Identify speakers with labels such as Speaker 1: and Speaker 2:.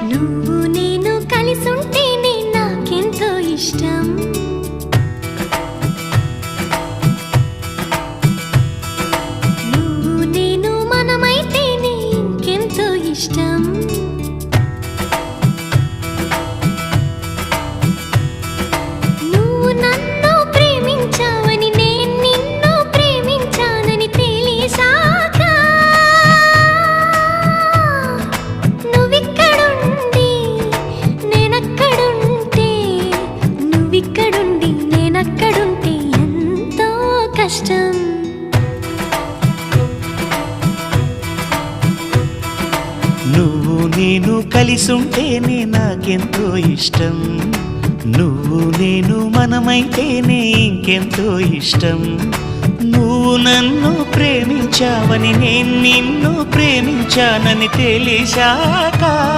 Speaker 1: నువ్వు నేను కలిసుంటేనే నాకెంతో ఇష్టం. నువ్వు నేను మనమైతేనే ఇంకెంతో ఇష్టం. నువ్వు నన్ను ప్రేమించావని నేను నిన్ను ప్రేమించానని తెలిసాక నువ్విక్కడుండి నేనక్కడుంటే నువ్విక్కడుండి నేనక్కడుంటే ఎంతో కష్టం.
Speaker 2: నువ్వు నేను కలిసుంటేనే నాకెంతో ఇష్టం. నువ్వు నేను మనమైతేనే ఇంకెంతో ఇష్టం. నువ్వు నన్ను ప్రేమించావని నేను నిన్ను ప్రేమించానని తెలిసాక